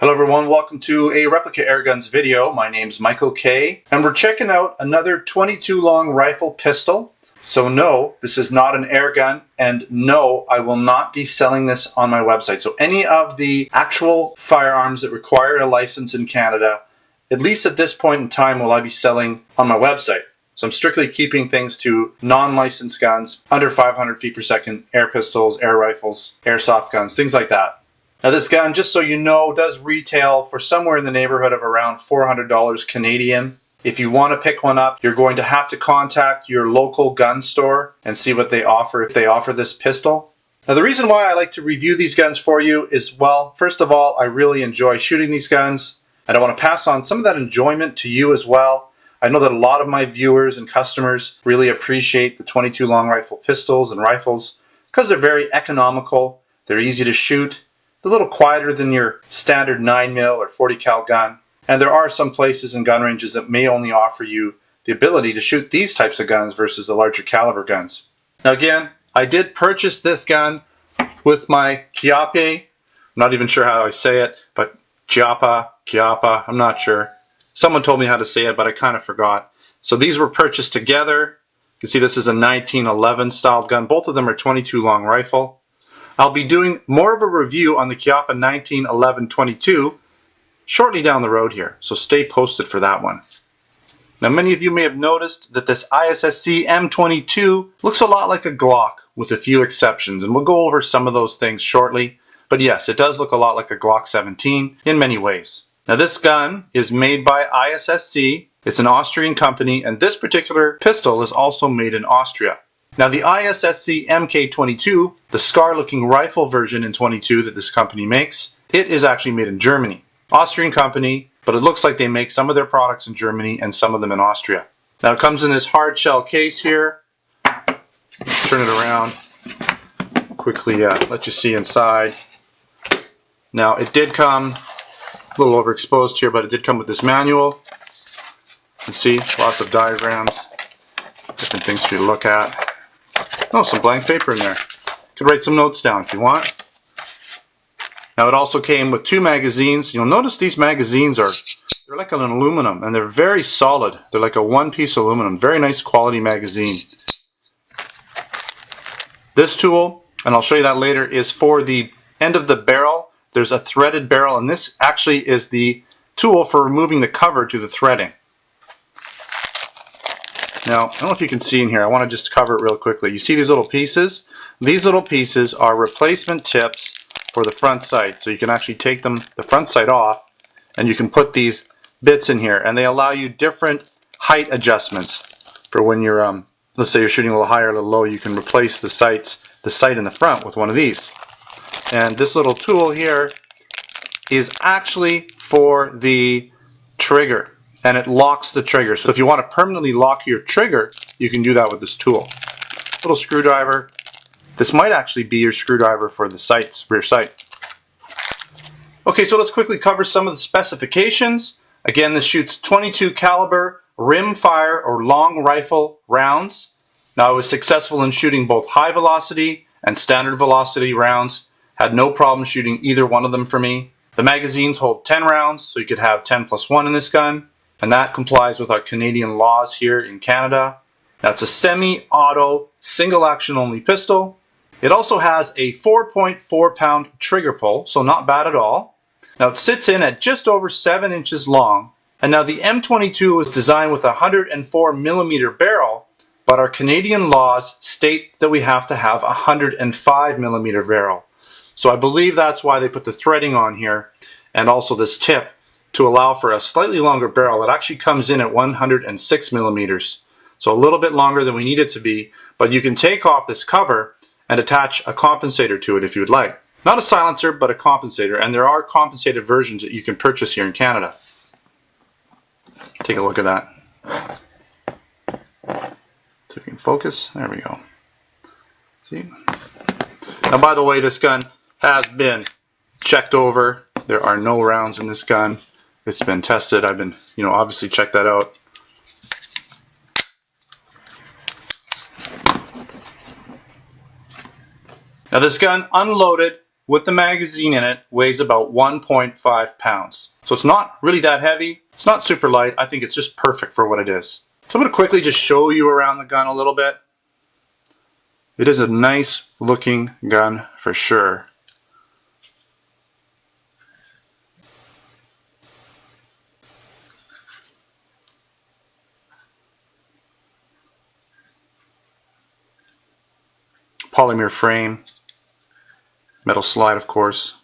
Hello everyone, welcome to a Replica Airguns video. My name's Michael K. And we're checking out another 22 long rifle pistol. So no, this is not an airgun, and no, I will not be selling this on my website. So any of the actual firearms that require a license in Canada, at least at this point in time, will I be selling on my website. So I'm strictly keeping things to non-licensed guns, under 500 feet per second, air pistols, air rifles, airsoft guns, things like that. Now this gun, just so you know, does retail for somewhere in the neighborhood of around $400 Canadian. If you want to pick one up, you're going to have to contact your local gun store and see what they offer, if they offer this pistol. Now the reason why I like to review these guns for you is, well, first of all, I really enjoy shooting these guns, and I want to pass on some of that enjoyment to you as well. I know that a lot of my viewers and customers really appreciate the 22 long rifle pistols and rifles because they're very economical, they're easy to shoot, they're a little quieter than your standard 9mm or 40 cal gun. And there are some places and gun ranges that may only offer you the ability to shoot these types of guns versus the larger caliber guns. Now again, I did purchase this gun with my Chiappe. I'm not even sure how I say it, but Chiappa, I'm not sure. Someone told me how to say it, but I kind of forgot. So these were purchased together. You can see this is a 1911 styled gun. Both of them are 22 long rifle. I'll be doing more of a review on the Chiappa 1911 22 shortly down the road here, so stay posted for that one. Now many of you may have noticed that this ISSC M22 looks a lot like a Glock with a few exceptions, and we'll go over some of those things shortly. But yes, it does look a lot like a Glock 17 in many ways. Now this gun is made by ISSC. It's an Austrian company, and this particular pistol is also made in Austria. Now the ISSC MK22, the scar-looking rifle version in 22 that this company makes, it is actually made in Germany. Austrian company, but it looks like they make some of their products in Germany and some of them in Austria. Now it comes in this hard shell case here. Turn it around. Quickly let you see inside. Now it did come a little overexposed here, but it did come with this manual. You can see lots of diagrams, different things for you to look at. Oh, some blank paper in there. You could write some notes down if you want. Now it also came with two magazines. You'll notice these magazines they're like an aluminum, and they're very solid. They're like a one-piece aluminum. Very nice quality magazine. This tool, and I'll show you that later, is for the end of the barrel. There's a threaded barrel, and this actually is the tool for removing the cover to the threading. Now, I don't know if you can see in here. I want to just cover it real quickly. You see these little pieces? These little pieces are replacement tips for the front sight. So you can actually take the front sight off, and you can put these bits in here, and they allow you different height adjustments for when you're, let's say you're shooting a little higher, a little low. You can replace the sight in the front with one of these. And this little tool here is actually for the trigger, and it locks the trigger. So if you want to permanently lock your trigger, you can do that with this tool. Little screwdriver. This might actually be your screwdriver for the rear sight. Okay, so let's quickly cover some of the specifications. Again, this shoots 22 caliber rimfire or long rifle rounds. Now I was successful in shooting both high velocity and standard velocity rounds. Had no problem shooting either one of them for me. The magazines hold 10 rounds, so you could have 10 plus 1 in this gun. And that complies with our Canadian laws here in Canada. Now it's a semi-auto, single action only pistol. It also has a 4.4 pound trigger pull, so not bad at all. Now it sits in at just over 7 inches long. And now the M22 was designed with a 104 millimeter barrel, but our Canadian laws state that we have to have a 105 millimeter barrel. So I believe that's why they put the threading on here, and also this tip, to allow for a slightly longer barrel that actually comes in at 106 millimeters. So a little bit longer than we need it to be, but you can take off this cover and attach a compensator to it if you would like. Not a silencer, but a compensator, and there are compensated versions that you can purchase here in Canada. Take a look at that. So if you can focus, there we go. See? Now by the way, this gun has been checked over. There are no rounds in this gun. It's been tested. I've been, obviously check that out. Now this gun unloaded with the magazine in it weighs about 1.5 pounds. So it's not really that heavy. It's not super light. I think it's just perfect for what it is. So I'm going to quickly just show you around the gun a little bit. It is a nice looking gun for sure. Polymer frame, metal slide of course.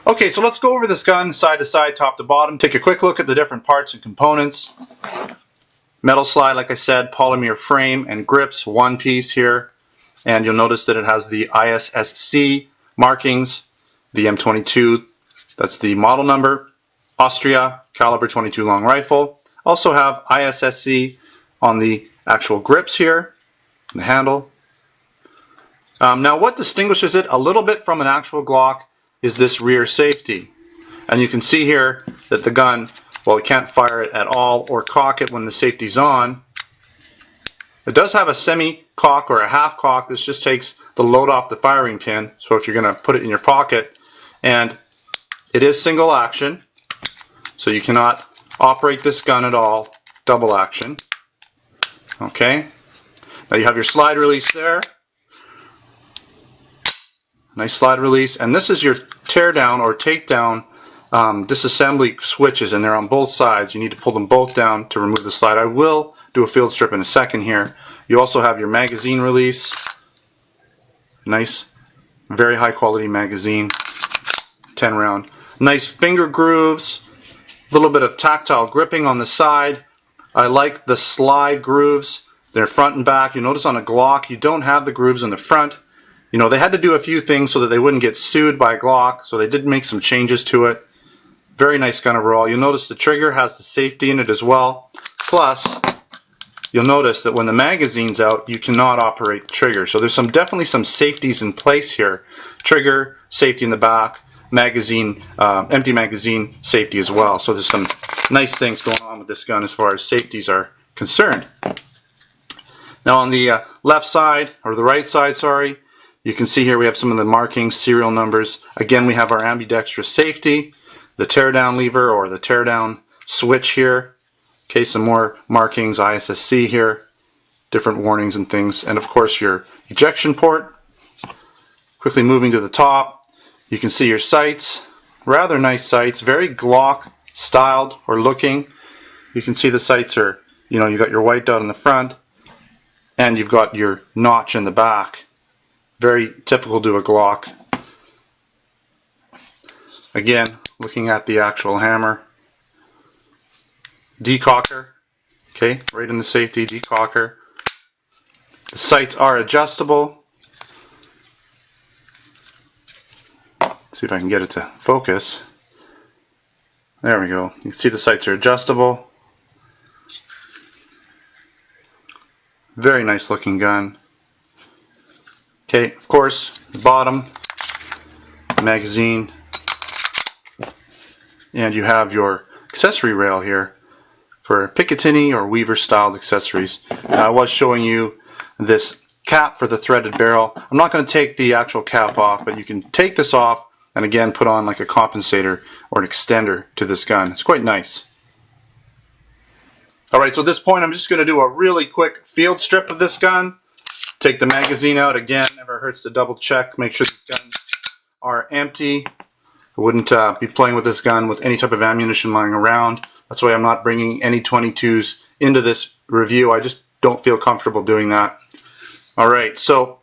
Okay, so let's go over this gun side to side, top to bottom, take a quick look at the different parts and components. Metal slide, like I said, polymer frame and grips, one piece here, and you'll notice that it has the ISSC markings, the M22, that's the model number, Austria, caliber 22 long rifle. Also have ISSC on the actual grips here, the handle. Now what distinguishes it a little bit from an actual Glock is this rear safety. And you can see here that the gun, well, we can't fire it at all or cock it when the safety's on. It does have a semi-cock or a half cock. This just takes the load off the firing pin. So if you're going to put it in your pocket, and it is single action, so you cannot operate this gun at all double action. Okay, now you have your slide release there. Nice slide release, and this is your tear down or takedown disassembly switches, and they're on both sides. You need to pull them both down to remove the slide. I will do a field strip in a second here. You also have your magazine release. Nice, very high quality magazine, 10 round. Nice finger grooves, a little bit of tactile gripping on the side. I like the slide grooves. They're front and back. You notice on a Glock you don't have the grooves in the front. You know, they had to do a few things so that they wouldn't get sued by Glock, so they did make some changes to it. Very nice gun overall. You'll notice the trigger has the safety in it as well. Plus, you'll notice that when the magazine's out, you cannot operate the trigger. So there's definitely some safeties in place here. Trigger, safety in the back, magazine, empty magazine safety as well. So there's some nice things going on with this gun as far as safeties are concerned. Now on the left side, or the right side, sorry, you can see here we have some of the markings, serial numbers. Again, we have our ambidextrous safety, the teardown lever or the teardown switch here. Okay, some more markings, ISSC here, different warnings and things, and of course your ejection port. Quickly moving to the top, you can see your sights, rather nice sights, very Glock styled or looking. You can see the sights are, you know, you got your white dot in the front, and you've got your notch in the back. Very typical to a Glock. Again, looking at the actual hammer. Decocker, okay, right in the safety, decocker. The sights are adjustable. See if I can get it to focus. There we go. You can see the sights are adjustable. Very nice looking gun. Okay, of course, the bottom, magazine, and you have your accessory rail here for Picatinny or Weaver styled accessories. I was showing you this cap for the threaded barrel. I'm not going to take the actual cap off, but you can take this off and again put on like a compensator or an extender to this gun. It's quite nice. Alright, so at this point I'm just going to do a really quick field strip of this gun. Take the magazine out. Again, never hurts to double check, make sure these guns are empty. I wouldn't be playing with this gun with any type of ammunition lying around. That's why I'm not bringing any 22s into this review. I just don't feel comfortable doing that. Alright, so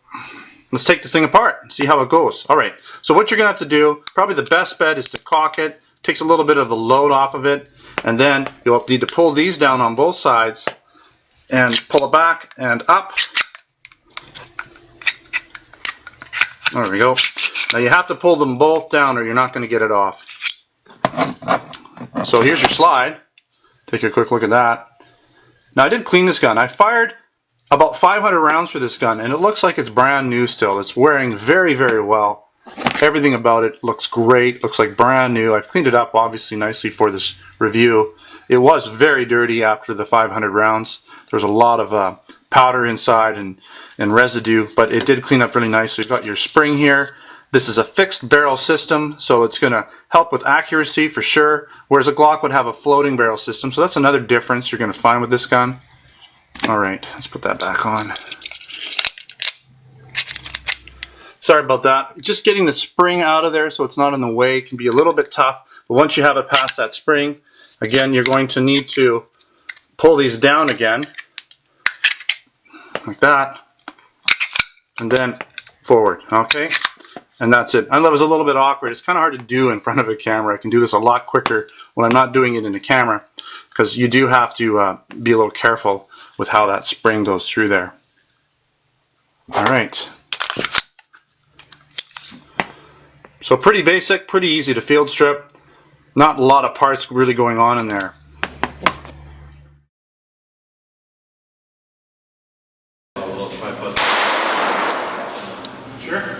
let's take this thing apart and see how it goes. Alright, so what you're going to have to do, probably the best bet is to cock it. Takes a little bit of the load off of it, and then you'll need to pull these down on both sides and pull it back and up. There we go. Now you have to pull them both down or you're not going to get it off. So here's your slide. Take a quick look at that. Now I did clean this gun. I fired about 500 rounds for this gun and it looks like it's brand new still. It's wearing very, very well. Everything about it looks great. Looks like brand new. I've cleaned it up obviously nicely for this review. It was very dirty after the 500 rounds. There's a lot of powder inside and residue, but it did clean up really nice. So you've got your spring here. This is a fixed barrel system, so it's going to help with accuracy for sure, whereas a Glock would have a floating barrel system. So that's another difference you're going to find with this gun. Alright, let's put that back on. Sorry about that. Just getting the spring out of there so it's not in the way can be a little bit tough, but once you have it past that spring, again, you're going to need to pull these down again, like that, and then forward, okay? And that's it. I know it was a little bit awkward. It's kind of hard to do in front of a camera. I can do this a lot quicker when I'm not doing it in a camera, because you do have to be a little careful with how that spring goes through there. All right. So pretty basic, pretty easy to field strip. Not a lot of parts really going on in there. Sure.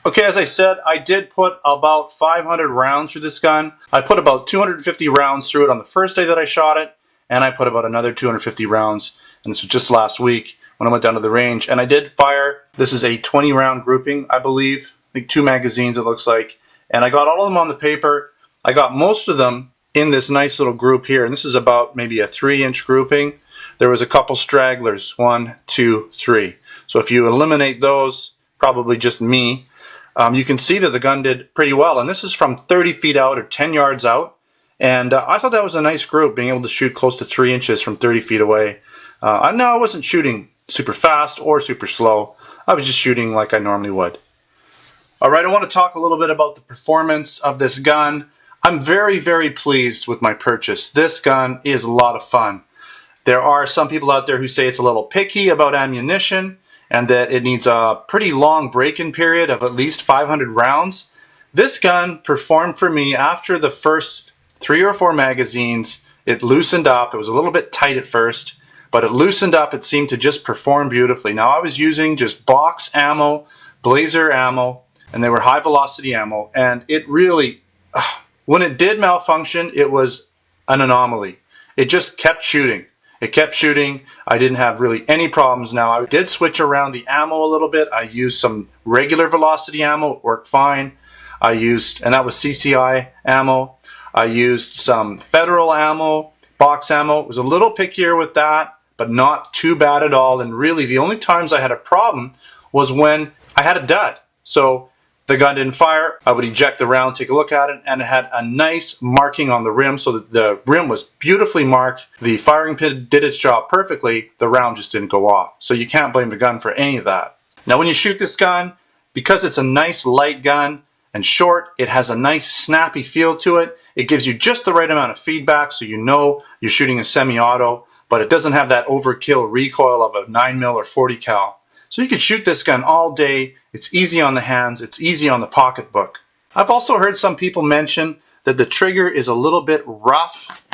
Okay, as I said, I did put about 500 rounds through this gun. I put about 250 rounds through it on the first day that I shot it, and I put about another 250 rounds, and this was just last week when I went down to the range. And I did fire, this is a 20 round grouping, I believe, I think 2 magazines it looks like, and I got all of them on the paper. I got most of them in this nice little group here, and this is about maybe a 3-inch grouping. There was a couple stragglers, 1, 2, 3. So if you eliminate those, probably just me, you can see that the gun did pretty well. And this is from 30 feet out or 10 yards out. And I thought that was a nice group, being able to shoot close to 3 inches from 30 feet away. No, I wasn't shooting super fast or super slow. I was just shooting like I normally would. Alright, I want to talk a little bit about the performance of this gun. I'm very, very pleased with my purchase. This gun is a lot of fun. There are some people out there who say it's a little picky about ammunition, and that it needs a pretty long break-in period of at least 500 rounds. This gun performed for me after the first 3 or 4 magazines. It loosened up. It was a little bit tight at first, but it loosened up. It seemed to just perform beautifully. Now, I was using just box ammo, blazer ammo, and they were high velocity ammo, and it really, when it did malfunction, it was an anomaly. It just kept shooting. It kept shooting. I didn't have really any problems. Now, I did switch around the ammo a little bit. I used some regular velocity ammo. It worked fine. I used, and that was CCI ammo. I used some Federal ammo, box ammo. It was a little pickier with that, but not too bad at all. And really, the only times I had a problem was when I had a dud. So the gun didn't fire. I would eject the round, take a look at it, and it had a nice marking on the rim, so that the rim was beautifully marked. The firing pin did its job perfectly. The round just didn't go off. So you can't blame the gun for any of that. Now, when you shoot this gun, because it's a nice light gun and short, it has a nice snappy feel to it. It gives you just the right amount of feedback, so you know you're shooting a semi-auto, but it doesn't have that overkill recoil of a 9mm or 40 cal. So you could shoot this gun all day. It's easy on the hands. It's easy on the pocketbook. I've also heard some people mention that the trigger is a little bit rough.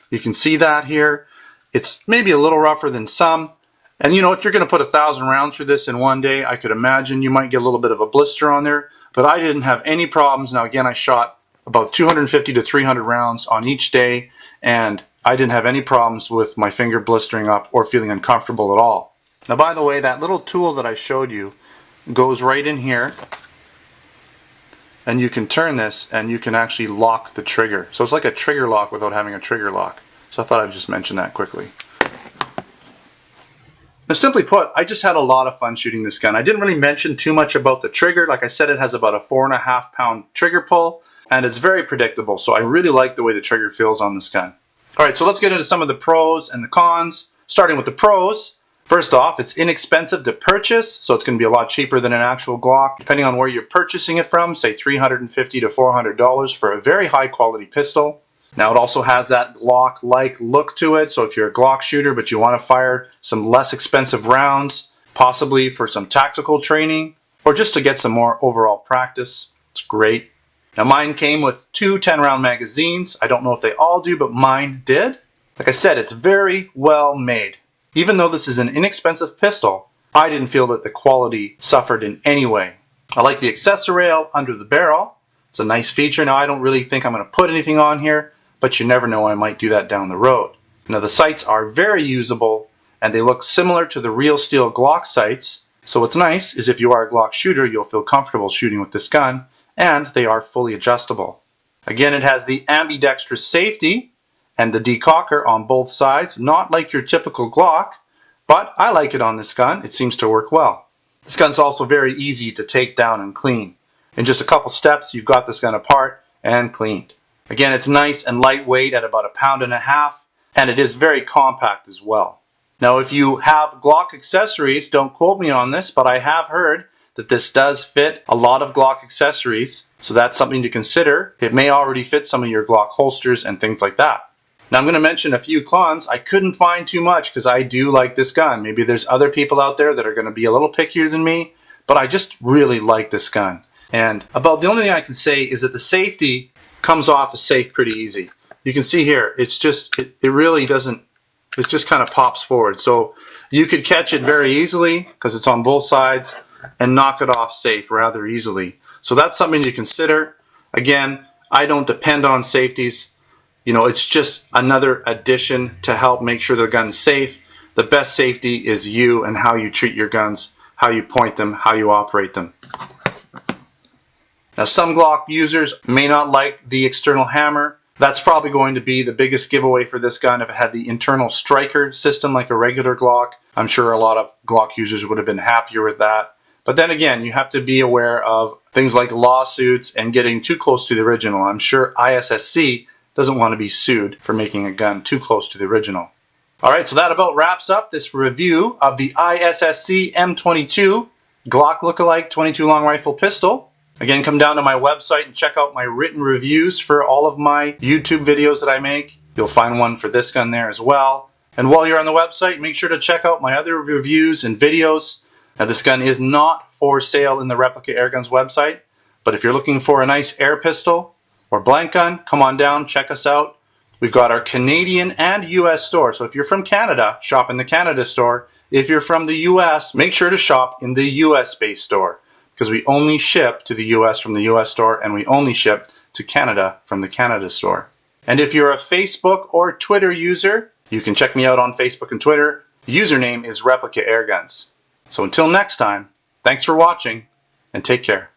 You can see that here. It's maybe a little rougher than some. And you know, if you're going to put 1,000 rounds through this in one day, I could imagine you might get a little bit of a blister on there. But I didn't have any problems. Now again, I shot about 250 to 300 rounds on each day, and I didn't have any problems with my finger blistering up or feeling uncomfortable at all. Now, by the way, that little tool that I showed you goes right in here, and you can turn this and you can actually lock the trigger. So it's like a trigger lock without having a trigger lock. So I thought I'd just mention that quickly. Now, simply put, I just had a lot of fun shooting this gun. I didn't really mention too much about the trigger. Like I said, it has about a 4.5 pound trigger pull, and it's very predictable. So I really like the way the trigger feels on this gun. All right, so let's get into some of the pros and the cons. Starting with the pros. First off, it's inexpensive to purchase, so it's going to be a lot cheaper than an actual Glock. Depending on where you're purchasing it from, say $350 to $400 for a very high quality pistol. Now, it also has that Glock-like look to it, so if you're a Glock shooter but you want to fire some less expensive rounds, possibly for some tactical training, or just to get some more overall practice, it's great. Now, mine came with 2 10-round magazines. I don't know if they all do, but mine did. Like I said, it's very well made. Even though this is an inexpensive pistol, I didn't feel that the quality suffered in any way. I like the accessory rail under the barrel. It's a nice feature. Now I don't really think I'm going to put anything on here, but you never know, I might do that down the road. Now the sights are very usable and they look similar to the real steel Glock sights. So what's nice is if you are a Glock shooter, you'll feel comfortable shooting with this gun, and they are fully adjustable. Again, it has the ambidextrous safety and the decocker on both sides, not like your typical Glock, but I like it on this gun. It seems to work well. This gun's also very easy to take down and clean. In just a couple steps, you've got this gun apart and cleaned. Again, it's nice and lightweight at about 1.5 pounds, and it is very compact as well. Now, if you have Glock accessories, don't quote me on this, but I have heard that this does fit a lot of Glock accessories, so that's something to consider. It may already fit some of your Glock holsters and things like that. Now, I'm going to mention a few cons. I couldn't find too much because I do like this gun. Maybe there's other people out there that are going to be a little pickier than me, but I just really like this gun. And about the only thing I can say is that the safety comes off as safe pretty easy. You can see here, it's just, it really doesn't, it just kind of pops forward. So you could catch it very easily because it's on both sides and knock it off safe rather easily. So that's something to consider. Again, I don't depend on safeties. You know, it's just another addition to help make sure the gun is safe. The best safety is you and how you treat your guns, how you point them, how you operate them. Now, some Glock users may not like the external hammer. That's probably going to be the biggest giveaway for this gun if it had the internal striker system like a regular Glock. I'm sure a lot of Glock users would have been happier with that. But then again, you have to be aware of things like lawsuits and getting too close to the original. I'm sure ISSC doesn't want to be sued for making a gun too close to the original. Alright, so that about wraps up this review of the ISSC M22 Glock lookalike 22 long rifle pistol. Again, come down to my website and check out my written reviews for all of my YouTube videos that I make. You'll find one for this gun there as well. And while you're on the website, make sure to check out my other reviews and videos. Now, this gun is not for sale in the Replica Airguns website, but if you're looking for a nice air pistol or blank gun, come on down, check us out. We've got our Canadian and US store. So if you're from Canada, shop in the Canada store. If you're from the US, make sure to shop in the US-based store, because we only ship to the US from the US store, and we only ship to Canada from the Canada store. And if you're a Facebook or Twitter user, you can check me out on Facebook and Twitter. The username is Replica Airguns. So until next time, thanks for watching, and take care.